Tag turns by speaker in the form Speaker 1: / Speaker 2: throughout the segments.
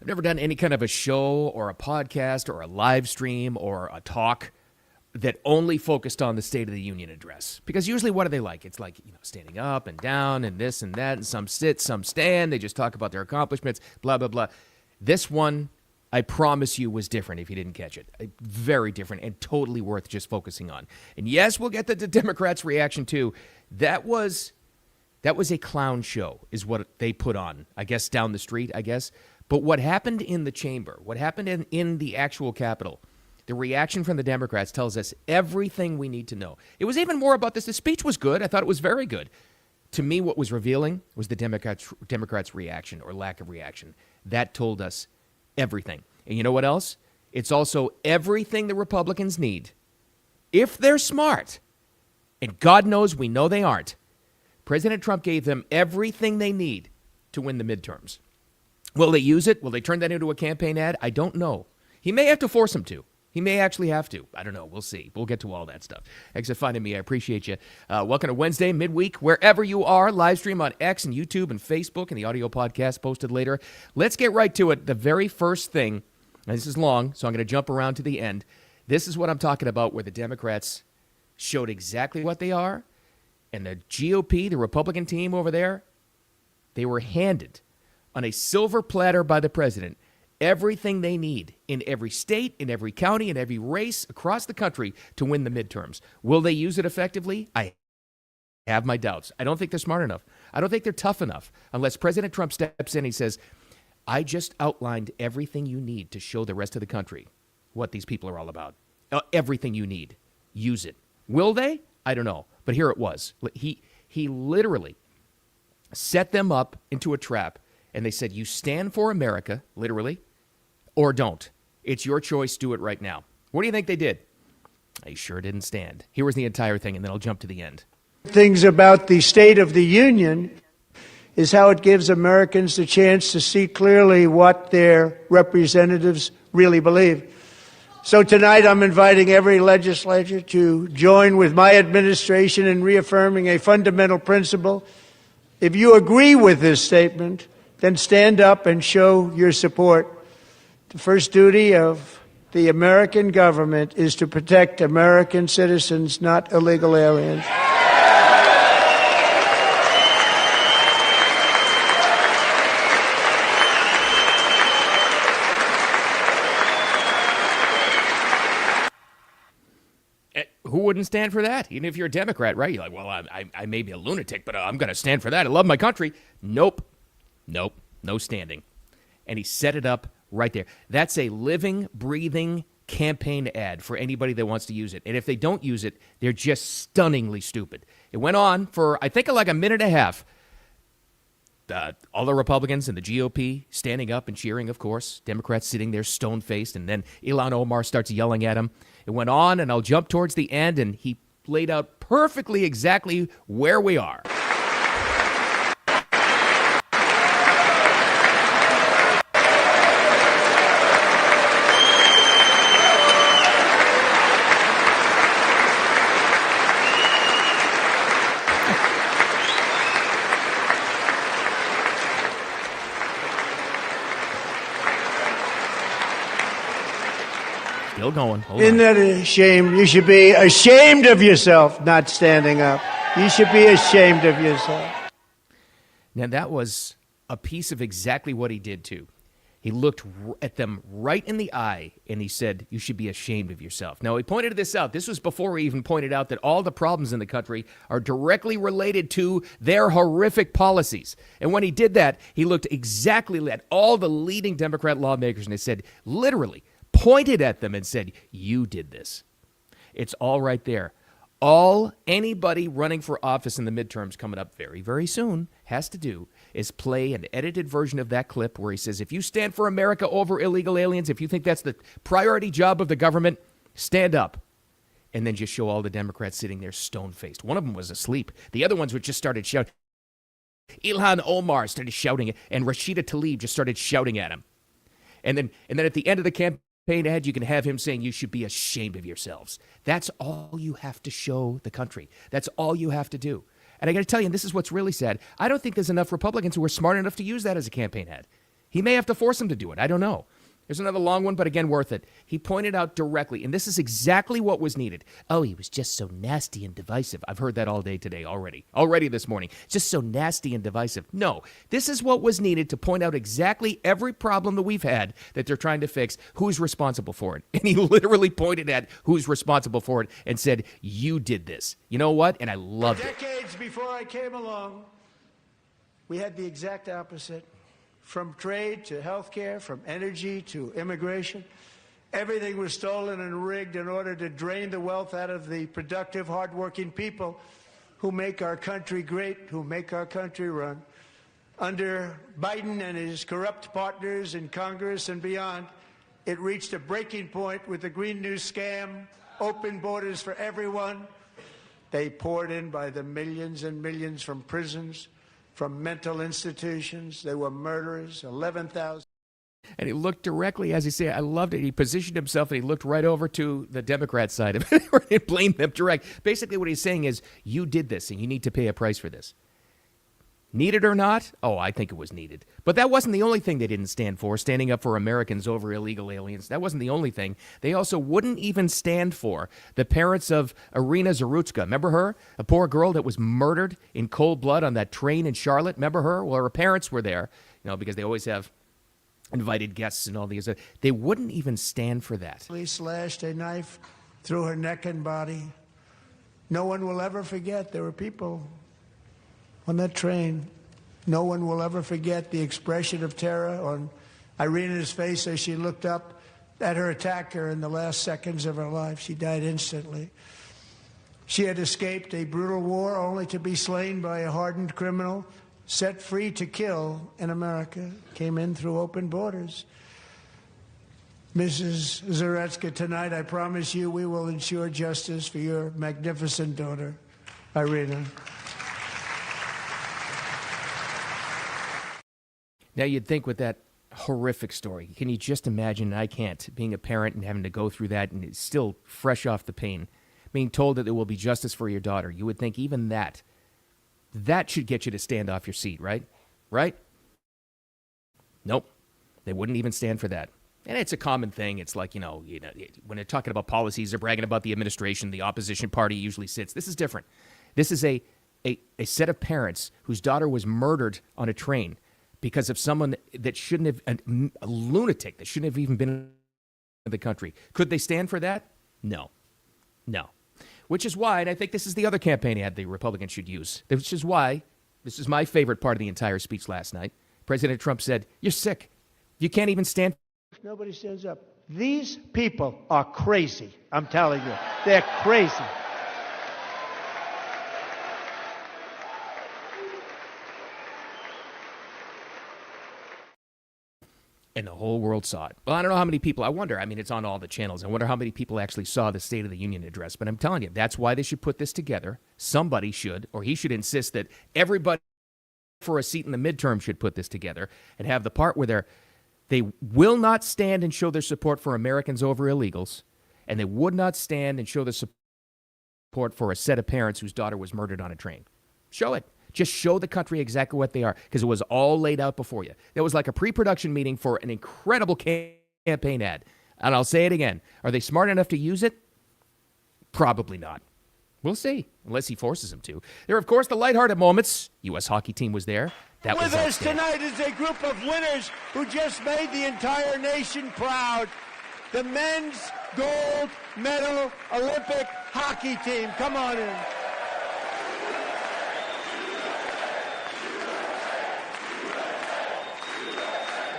Speaker 1: I've never done any kind of a show or a podcast or a live stream or a talk that only focused on the State of the Union address. Because usually what are they like? It's like, standing up and down and this and that, and some sit, some stand. They just talk about their accomplishments, blah, blah, blah. This one, I promise you, was different if you didn't catch it. Very different and totally worth just focusing on. And yes, we'll get the Democrats' reaction too. That was a clown show is what they put on, I guess, down the street, I guess. But what happened in the chamber, what happened in the actual Capitol, the reaction from the Democrats tells us everything we need to know. It was even more about this. The speech was good. I thought it was very good. To me, what was revealing was the Democrats' reaction or lack of reaction. That told us everything. And you know what else? It's also everything the Republicans need. If they're smart, and God knows we know they aren't, President Trump gave them everything they need to win the midterms. Will they use it? Will they turn that into a campaign ad? I don't know. He may have to force them to. He may actually have to. I don't know. We'll see. We'll get to all that stuff. Thanks for finding me. I appreciate you. Welcome to Wednesday, midweek, wherever you are. Live stream on X and YouTube and Facebook and the audio podcast posted later. Let's get right to it. The very first thing, and this is long, so I'm going to jump around to the end. This is what I'm talking about, where the Democrats showed exactly what they are. And the GOP, the Republican team over there, they were handed on a silver platter by the president everything they need in every state, in every county, in every race across the country to win the midterms. Will they use it effectively? I have my doubts. I don't think they're smart enough. I don't think they're tough enough unless President Trump steps in and he says, I just outlined everything you need to show the rest of the country what these people are all about. Everything you need. Use it. Will they? I don't know. But here it was. He literally set them up into a trap, and they said, you stand for America, literally, or don't. It's your choice. Do it right now. What do you think they did? They sure didn't stand. Here was the entire thing, and then I'll jump to the end.
Speaker 2: Things about the State of the Union is how it gives Americans the chance to see clearly what their representatives really believe. So tonight I'm inviting every legislator to join with my administration in reaffirming a fundamental principle. If you agree with this statement, then stand up and show your support. The first duty of the American government is to protect American citizens, not illegal aliens.
Speaker 1: Who wouldn't stand for that? Even if you're a Democrat, right? You're like, well, I may be a lunatic, but I'm going to stand for that. I love my country. Nope. No standing. And he set it up right there. That's a living, breathing campaign ad for anybody that wants to use it. And if they don't use it, they're just stunningly stupid. It went on for, I think, like a minute and a half. All the Republicans and the GOP standing up and cheering, of course. Democrats sitting there stone-faced, and then Ilhan Omar starts yelling at him. It went on, and I'll jump towards the end, and he laid out perfectly exactly where we are. Still going.
Speaker 2: Isn't that a shame? You should be ashamed of yourself not standing up. You should be ashamed of yourself.
Speaker 1: Now, that was a piece of exactly what he did, too. He looked at them right in the eye, and he said, you should be ashamed of yourself. Now, he pointed this out. This was before he even pointed out that all the problems in the country are directly related to their horrific policies. And when he did that, he looked exactly at all the leading Democrat lawmakers, and he said, literally, pointed at them and said, you did this. It's all right there. All anybody running for office in the midterms coming up very, very soon has to do is play an edited version of that clip where he says, if you stand for America over illegal aliens, if you think that's the priority job of the government, stand up. And then just show all the Democrats sitting there stone-faced. One of them was asleep. The other ones just started shouting. Ilhan Omar started shouting, and Rashida Tlaib just started shouting at him. And then at the end of the campaign ad, you can have him saying, you should be ashamed of yourselves. That's all you have to show the country. That's all you have to do. And I got to tell you, and this is what's really sad, I don't think there's enough Republicans who are smart enough to use that as a campaign ad. He may have to force him to do it. I don't know. There's another long one, but again, worth it. He pointed out directly, and this is exactly what was needed. Oh, he was just so nasty and divisive. I've heard that all day today already. Already this morning. Just so nasty and divisive. No, this is what was needed to point out exactly every problem that we've had that they're trying to fix, who's responsible for it. And he literally pointed at who's responsible for it and said, you did this. You know what? And I loved it.
Speaker 2: Decades before I came along, we had the exact opposite. From trade to health care, from energy to immigration, everything was stolen and rigged in order to drain the wealth out of the productive, hardworking people who make our country great, who make our country run. Under Biden and his corrupt partners in Congress and beyond, it reached a breaking point with the Green New Scam, open borders for everyone. They poured in by the millions and millions from prisons, from mental institutions. They were murderers, 11,000.
Speaker 1: And he looked directly, as he said, I loved it. He positioned himself and he looked right over to the Democrat side of it and blamed them direct. Basically what he's saying is, you did this and you need to pay a price for this. Needed or not? Oh, I think it was needed. But that wasn't the only thing they didn't stand for, standing up for Americans over illegal aliens. That wasn't the only thing. They also wouldn't even stand for the parents of Irina Zarutska. Remember her? A poor girl that was murdered in cold blood on that train in Charlotte. Remember her? Well, her parents were there, because they always have invited guests and all these. They wouldn't even stand for that.
Speaker 2: Police slashed a knife through her neck and body. No one will ever forget there were people on that train. No one will ever forget the expression of terror on Irina's face as she looked up at her attacker in the last seconds of her life. She died instantly. She had escaped a brutal war only to be slain by a hardened criminal, set free to kill in America, came in through open borders. Mrs. Zarutska, tonight I promise you we will ensure justice for your magnificent daughter, Irina.
Speaker 1: Now, you'd think with that horrific story, can you just imagine, and I can't, being a parent and having to go through that and it's still fresh off the pain, being told that there will be justice for your daughter. You would think even that should get you to stand off your seat, right? Right? Nope. They wouldn't even stand for that. And it's a common thing. It's like, when they're talking about policies, they're bragging about the administration, the opposition party usually sits. This is different. This is a set of parents whose daughter was murdered on a train because of someone that shouldn't have, a lunatic that shouldn't have even been in the country. Could they stand for that? No. Which is why, and I think this is the other campaign ad the Republicans should use, which is why, this is my favorite part of the entire speech last night, President Trump said, you're sick. You can't even stand.
Speaker 2: Nobody stands up. These people are crazy, I'm telling you. They're crazy.
Speaker 1: And the whole world saw it. Well, I don't know how many people, I wonder, it's on all the channels. I wonder how many people actually saw the State of the Union address. But I'm telling you, that's why they should put this together. Somebody should, or he should insist that everybody for a seat in the midterm should put this together and have the part where they will not stand and show their support for Americans over illegals, and they would not stand and show their support for a set of parents whose daughter was murdered on a train. Show it. Just show the country exactly what they are, because it was all laid out before you. It was like a pre-production meeting for an incredible campaign ad. And I'll say it again. Are they smart enough to use it? Probably not. We'll see, unless he forces them to. There are, of course, the lighthearted moments. U.S. hockey team was there. That was
Speaker 2: with us tonight is a group of winners who just made the entire nation proud. The men's gold medal Olympic hockey team. Come on in.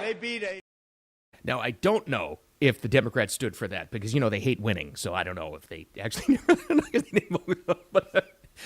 Speaker 2: They beat a...
Speaker 1: Now, I don't know if the Democrats stood for that because, they hate winning. So I don't know if they actually... but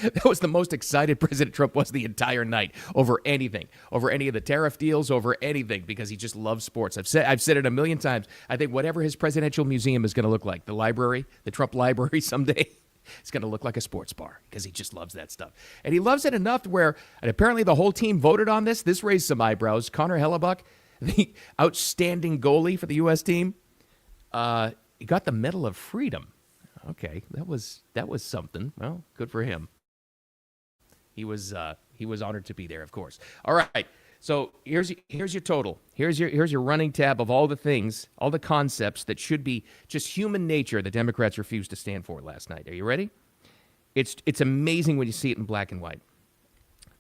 Speaker 1: that was the most excited President Trump was the entire night over anything, over any of the tariff deals, over anything, because he just loves sports. I've said it a million times. I think whatever his presidential museum is going to look like, the library, the Trump library someday, it's going to look like a sports bar because he just loves that stuff. And he loves it enough to where, and apparently the whole team voted on this. This raised some eyebrows. Connor Hellebuck, the outstanding goalie for the U.S. team, he got the Medal of Freedom. Okay, that was something. Well, good for him. He was honored to be there, of course. All right. So here's your total. Here's your running tab of all the things, all the concepts that should be just human nature the Democrats refused to stand for last night. Are you ready? It's amazing when you see it in black and white.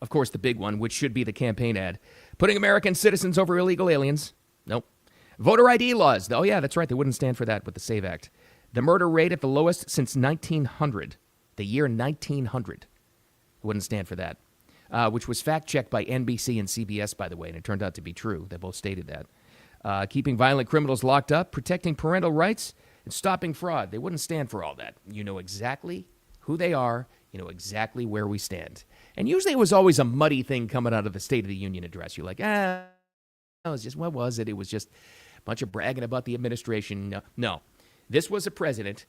Speaker 1: Of course, the big one, which should be the campaign ad, putting American citizens over illegal aliens. Nope. Voter ID laws. Oh, yeah, that's right. They wouldn't stand for that with the SAVE Act. The murder rate at the lowest since 1900, the year 1900. Wouldn't stand for that. Which was fact-checked by NBC and CBS, by the way, and it turned out to be true. They both stated that. Keeping violent criminals locked up, protecting parental rights, and stopping fraud. They wouldn't stand for all that. You know exactly who they are. You know exactly where we stand. And usually it was always a muddy thing coming out of the State of the Union address. You're like, it was just, what was it? It was just a bunch of bragging about the administration. No. This was a president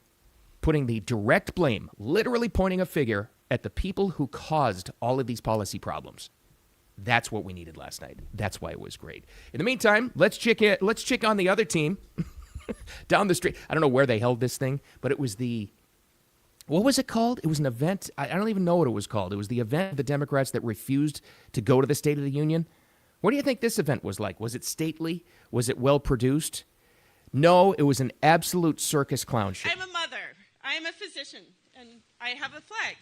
Speaker 1: putting the direct blame, literally pointing a finger at the people who caused all of these policy problems. That's what we needed last night. That's why it was great. In the meantime, let's check on the other team down the street. I don't know where they held this thing, but it was what was it called? It was an event. I don't even know what it was called. It was the event of the Democrats that refused to go to the State of the Union. What do you think this event was like? Was it stately? Was it well produced? No, it was an absolute circus clown show.
Speaker 3: I'm a mother. I am a physician, and I have a flag.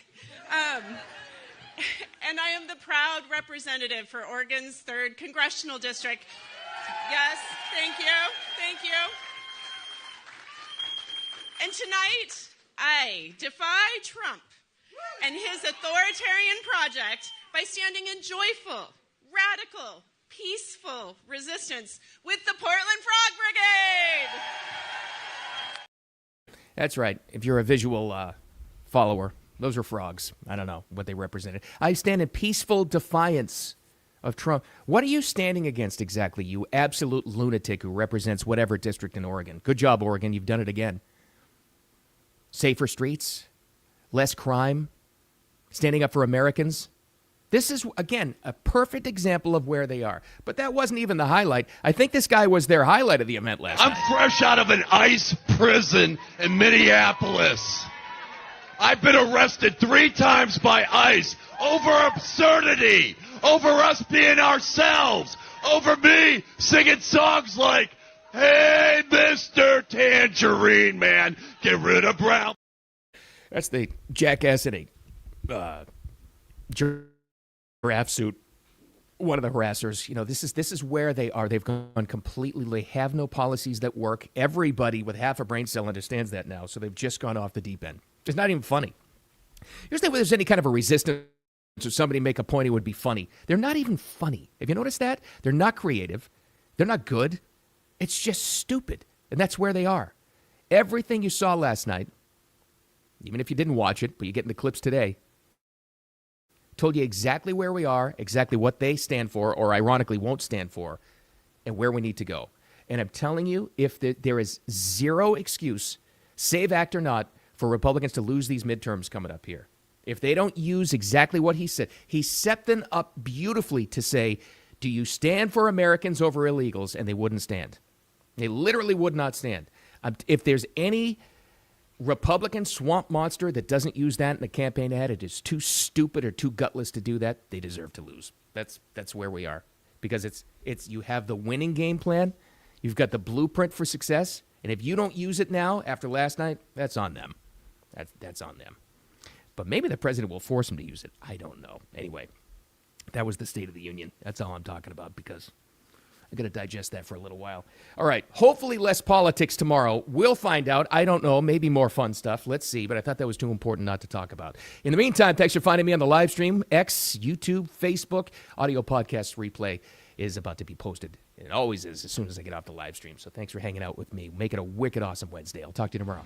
Speaker 3: And I am the proud representative for Oregon's 3rd Congressional District. Yes, thank you. Thank you. And tonight, I defy Trump and his authoritarian project by standing in joyful, radical, peaceful resistance with the Portland Frog Brigade.
Speaker 1: That's right. If you're a visual follower, those are frogs. I don't know what they represented. I stand in peaceful defiance of Trump. What are you standing against exactly, you absolute lunatic who represents whatever district in Oregon? Good job, Oregon. You've done it again. Safer streets, less crime, standing up for Americans. This is, again, a perfect example of where they are. But that wasn't even the highlight. I think this guy was their highlight of the event last night.
Speaker 4: I'm fresh out of an ICE prison in Minneapolis. I've been arrested 3 times by ICE over absurdity, over us being ourselves, over me singing songs like, "Hey, Mr. Tangerine Man, get rid of Brown."
Speaker 1: That's the jackass in a giraffe suit. One of the harassers. You know, this is where they are. They've gone completely. They have no policies that work. Everybody with half a brain cell understands that now. So they've just gone off the deep end. It's not even funny. Usually when there's any kind of a resistance or somebody make a point, it would be funny. They're not even funny. Have you noticed that? They're not creative. They're not good. It's just stupid. And that's where they are. Everything you saw last night, even if you didn't watch it, but you get in the clips today, told you exactly where we are, exactly what they stand for, or ironically won't stand for, and where we need to go. And I'm telling you, if there is zero excuse, SAVE Act or not, for Republicans to lose these midterms coming up here. If they don't use exactly what he set them up beautifully to say, do you stand for Americans over illegals? And they wouldn't stand. They literally would not stand. If there's any Republican swamp monster that doesn't use that in the campaign ad, it is too stupid or too gutless to do that, they deserve to lose. That's where we are. Because it's you have the winning game plan, you've got the blueprint for success, and if you don't use it now after last night, that's on them. That's on them. But maybe the president will force him to use it. I don't know. Anyway, that was the State of the Union. That's all I'm talking about because I'm going to digest that for a little while. All right. Hopefully less politics tomorrow. We'll find out. I don't know. Maybe more fun stuff. Let's see. But I thought that was too important not to talk about. In the meantime, thanks for finding me on the live stream. X, YouTube, Facebook. Audio podcast replay is about to be posted. It always is as soon as I get off the live stream. So thanks for hanging out with me. Make it a wicked awesome Wednesday. I'll talk to you tomorrow.